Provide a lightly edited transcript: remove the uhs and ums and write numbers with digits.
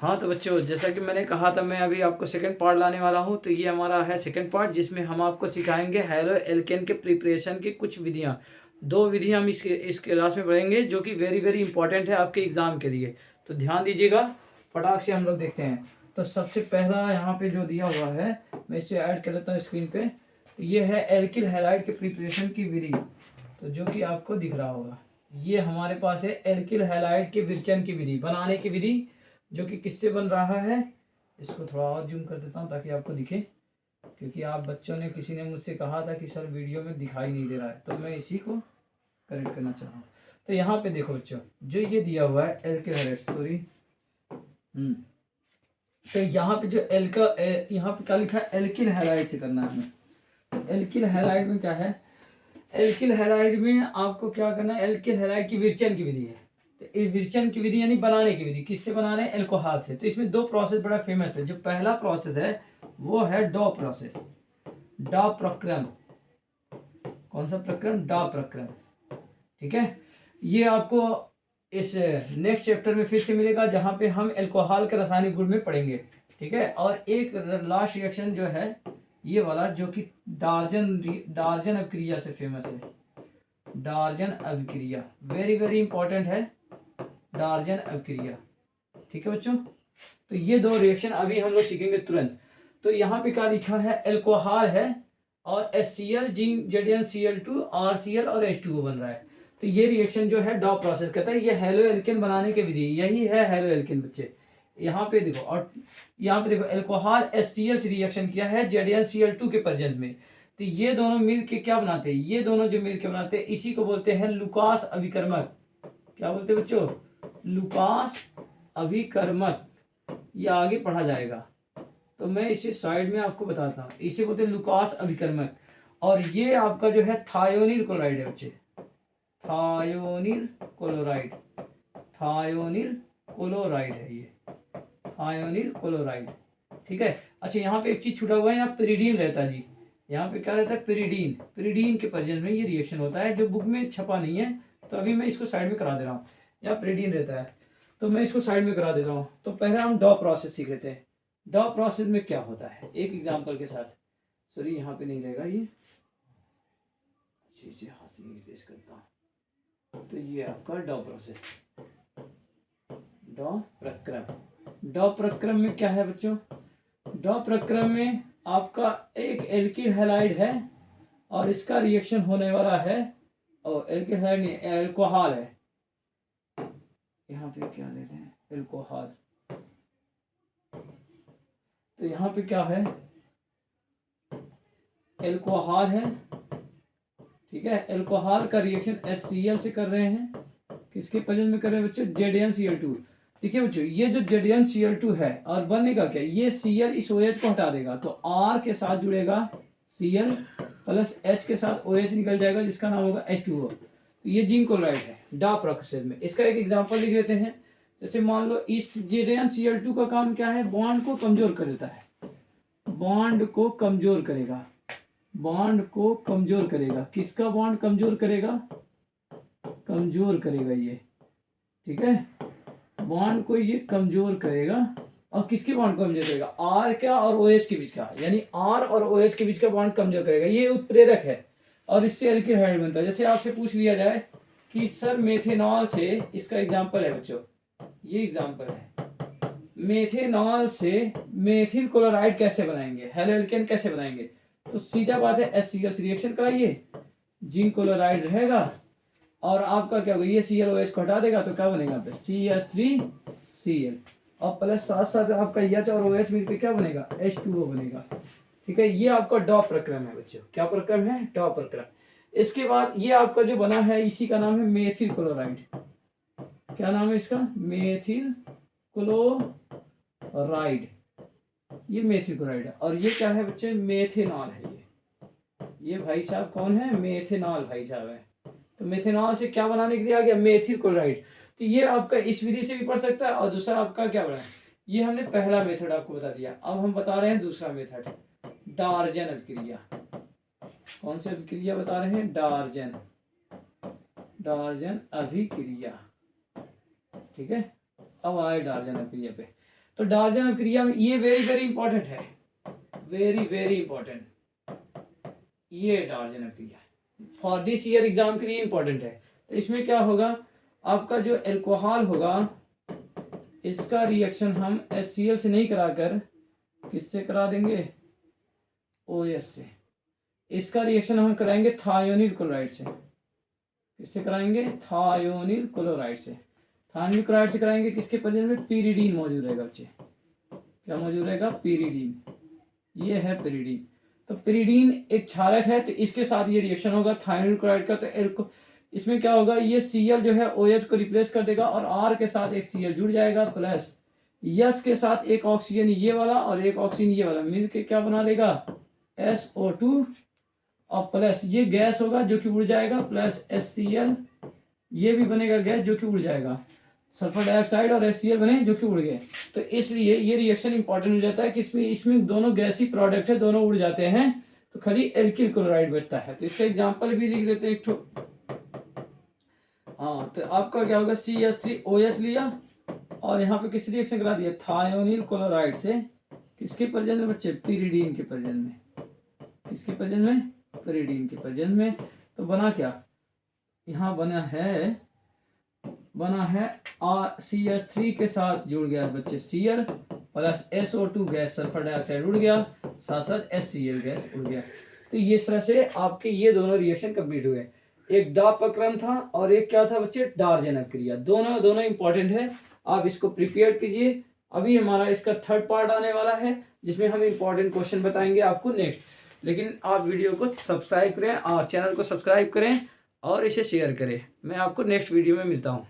हाँ तो बच्चों, जैसा कि मैंने कहा था, मैं अभी आपको सेकंड पार्ट लाने वाला हूँ। तो ये हमारा है सेकंड पार्ट, जिसमें हम आपको सिखाएंगे हैलो एल्केन के प्रिपरेशन की कुछ विधियाँ। 2 विधियाँ हम इस क्लास में पढ़ेंगे, जो कि वेरी वेरी इंपॉर्टेंट है आपके एग्ज़ाम के लिए। तो ध्यान दीजिएगा, फटाक से हम लोग देखते हैं। तो सबसे पहला यहाँ पे जो दिया हुआ है, मैं इसे ऐड कर लेता हूँ स्क्रीन पे। तो ये है एल्किल हैलाइड के प्रिपरेशन की विधि, तो जो कि आपको दिख रहा होगा। ये हमारे पास है एल्किल हैलाइड के विरचन की विधि, बनाने की विधि, जो कि किससे बन रहा है। इसको थोड़ा और जूम कर देता हूँ ताकि आपको दिखे, क्योंकि आप बच्चों ने, किसी ने मुझसे कहा था कि सर वीडियो में दिखाई नहीं दे रहा है, तो मैं इसी को करेक्ट करना चाह रहा हूँ। तो यहाँ पे देखो बच्चों, जो ये दिया हुआ है एल्किल हैलाइड, सॉरी, तो यहाँ पे जो यहाँ पे क्या लिखा है, एल्किल हैलाइड से करना है हमें। तो एल्किल हैलाइड में क्या है, एल्किल हैलाइड में आपको क्या करना है, एल्किल हैलाइड की विरचन की विधि है। तो ये विरचन की विधि यानी बनाने की विधि, किससे बना रहे हैं, एल्कोहल से। तो इसमें 2 प्रोसेस बड़ा फेमस है। जो पहला प्रोसेस है वो है डॉ प्रोसेस, डॉ प्रक्रम। कौन सा प्रक्रम, डॉ प्रक्रम, ठीक है। ये आपको इस नेक्स्ट चैप्टर में फिर से मिलेगा, जहां पे हम एल्कोहल के रासायनिक गुण में पढ़ेंगे, ठीक है। और एक लास्ट रिएक्शन जो है ये वाला, जो कि डार्जन अभिक्रिया से फेमस है। डार्जन अभिक्रिया वेरी वेरी इंपॉर्टेंट है, डार्जन अभिक्रिया, ठीक है बच्चों। तो ये 2 रिएक्शन अभी हम लोग सीखेंगे तुरंत। तो यहाँ पे क्या लिखा है, एल्कोहल है और HCl, ZnCl2, RCl और H2O बन रहा है। तो ये रिएक्शन जो है डॉ प्रोसेस कहता है। ये हेलो एल्केन बनाने की विधि, यही है हेलो एल्केन बच्चे। यहाँ पे देखो, और यहाँ पे देखो, एल्कोहल HCl से रिएक्शन किया है ZnCl2 के प्रेजेंस में। तो ये दोनों मिल के क्या बनाते हैं, ये दोनों जो मिल के बनाते हैं, इसी को बोलते हैं लुकास अभिकर्मक। क्या बोलते हैं बच्चों, लुकास अभिकर्मक। ये आगे पढ़ा जाएगा, तो मैं इसे साइड में आपको बताता हूँ। इसे बोलते हैं लुकास अभिकर्मक। और ये आपका जो है थायोनिल क्लोराइड है बच्चे, थायोनिल क्लोराइड, थायोनिल क्लोराइड है ये, थायोनिल क्लोराइड, ठीक है। अच्छा, यहाँ पे एक चीज छूटा हुआ है, यहाँ पिरिडीन रहता है जी। यहाँ पे क्या रहता है, पिरिडीन। पिरिडीन के प्रेजेंस में ये रिएक्शन होता है, जो बुक में छपा नहीं है, तो अभी मैं इसको साइड में करा दे रहा हूँ। यहाँ पिरिडीन रहता है, तो मैं इसको साइड में करा देता हूँ। तो पहले हम डॉ प्रोसेस सीख लेते हैं। डॉ प्रोसेस में क्या होता है, एक एग्जाम्पल के साथ। सॉरी, यहाँ पे नहीं रहेगा ये, अच्छे से हाथ से इरेज करता हूँ। तो ये आपका डॉ प्रोसेस, डॉ प्रक्रम। डॉ प्रक्रम में क्या है बच्चों, डॉ प्रक्रम में आपका एक एल्किल हैलाइड है और इसका रिएक्शन होने वाला है, और एल्किल हैलाइड नहीं, एल्कोहल है। यहाँ पे क्या लेते हैं, एल्कोहल। तो यहाँ पे क्या है, एल्कोहल है, ठीक है। एल्कोहल का रिएक्शन HCl से कर रहे हैं, किसके प्रेजेंस में कर रहे हैं बच्चों, ZnCl2। देखिए बच्चों, ये जो ZnCl2 है, और बनेगा क्या, ये Cl इस OH को हटा देगा, तो R के साथ जुड़ेगा Cl प्लस H के साथ OH निकल जाएगा, जिसका नाम होगा H2O। तो ये जिंक क्लोराइड है डॉ प्रोसेस में। इसका एक एग्जांपल लिख लेते हैं। जैसे मान लो इस ZnCl2 का काम क्या है, बॉन्ड को कमजोर कर देता है, बॉन्ड को कमजोर करेगा, बॉन्ड को कमजोर करेगा। किसका बॉन्ड कमजोर करेगा, कमजोर करेगा ये, ठीक है। बॉन्ड को ये कमजोर करेगा, और किसकी बॉन्ड कमजोर करेगा, आर का और OH के बीच का, यानी आर और OH के बीच का बॉन्ड कमजोर करेगा। ये उत्प्रेरक है, और इससे एल्किल हैलाइड बनता है। जैसे आपसे पूछ लिया जाए कि सर मेथेनॉल से, इसका एग्जांपल है बच्चों, ये एग्जांपल है, मेथेनॉल से मेथिल क्लोराइड कैसे बनाएंगे, हेलो एल्केन कैसे बनाएंगे। तो सीधा बात है, HCl से रिएक्शन कराइए, जिंक क्लोराइड रहेगा, और आपका क्या होगा, ये ClOH को हटा देगा, तो क्या बनेगा, CH3Cl, और प्लस साथ साथ आपका H और OH मिलकर क्या बनेगा, H2O बनेगा, ठीक है। ये आपका डॉ प्रक्रम है बच्चों। क्या प्रक्रम है, डॉ प्रक्रम। इसके बाद ये आपका जो बना है, इसी का नाम है मेथिल क्लोराइड। क्या नाम है इसका, मेथिल क्लोराइड। ये मेथिल क्लोराइड है, और ये क्या है बच्चे, मेथेनॉल है। ये भाई साहब कौन है, मेथेनॉल भाई साहब है। तो मेथेनॉल से क्या बनाने के लिए आ गया, मेथिल क्लोराइड। तो ये आपका इस विधि से भी पढ़ सकता है, और दूसरा आपका क्या बना है, ये हमने पहला मेथड आपको बता दिया। अब हम बता रहे हैं दूसरा मेथड, डार्जन अभिक्रिया। कौन सी अभिक्रिया बता रहे हैं, डार्जन, डार्जन अभिक्रिया, ठीक है। अब आए डार्जन अभिक्रिया पे। तो डार्जन क्रिया में ये वेरी वेरी इंपॉर्टेंट है, वेरी वेरी इंपॉर्टेंट, ये डार्जन क्रिया फॉर दिस ईयर एग्जाम के लिए इंपॉर्टेंट है। तो इसमें क्या होगा, आपका जो एल्कोहल होगा इसका रिएक्शन हम HCl से नहीं कराकर किससे करा देंगे, OH से। इसका रिएक्शन हम कराएंगे थायोनिल क्लोराइड से। किससे कराएंगे, थायोनिल क्लोराइड से। थायोनिल क्लोराइड से कराएंगे, किसके प्रेजेंस में, पीरिडीन मौजूद रहेगा बच्चे। क्या मौजूद रहेगा, पीरिडीन, ये है पीरिडीन। तो पीरिडीन एक क्षारक है, तो इसके साथ ये रिएक्शन होगा थायोनिल क्लोराइड का। तो इसमें क्या होगा, ये Cl जो है OH को रिप्लेस कर देगा और R के साथ एक Cl जुड़ जाएगा, प्लस H के साथ एक ऑक्सीजन ये वाला और एक ऑक्सीजन ये वाला मिल के क्या बना लेगा, SO2, और प्लस ये गैस होगा जो कि उड़ जाएगा, प्लस HCl ये भी बनेगा गैस जो कि उड़ जाएगा, सल्फर डाइऑक्साइड और HCl बने जो कि उड़ गए। तो इसलिए ये रिएक्शन इंपॉर्टेंट हो जाता है कि इसमें दोनों गैसी प्रोडक्ट है, दोनों उड़ जाते हैं, तो खाली एल्किल क्लोराइड बचता है। तो इसका एग्जाम्पल भी लिख देते हैं एक ठो। हाँ, तो आपका क्या होगा, CH3OH लिया और यहाँ पे किस रिएक्शन करा दिया, थायोनिल क्लोराइड से किसके प्रेजेंस में बच्चे, पीरिडीन के प्रेजेंस में। किसके प्रेजेंस में, पीरिडीन के प्रेजेंस में। तो बना क्या, यहाँ बना है CH3 के साथ जुड़ गया बच्चे Cl plus SO2 gas sulphur dioxide उड़ गया, साथ साथ HCl गैस उड़ गया। तो ये इस तरह से आपके ये दोनों रिएक्शन कंप्लीट हुए। एक दाब प्रक्रम था और एक क्या था बच्चे, डार्जन क्रिया। दोनों इंपॉर्टेंट है, आप इसको प्रिपेयर कीजिए। अभी हमारा इसका थर्ड पार्ट आने वाला है जिसमें हम इंपॉर्टेंट क्वेश्चन बताएंगे आपको नेक्स्ट। लेकिन आप वीडियो को सब्सक्राइब करें और चैनल को सब्सक्राइब करें और इसे शेयर करें। मैं आपको नेक्स्ट वीडियो में मिलता हूँ।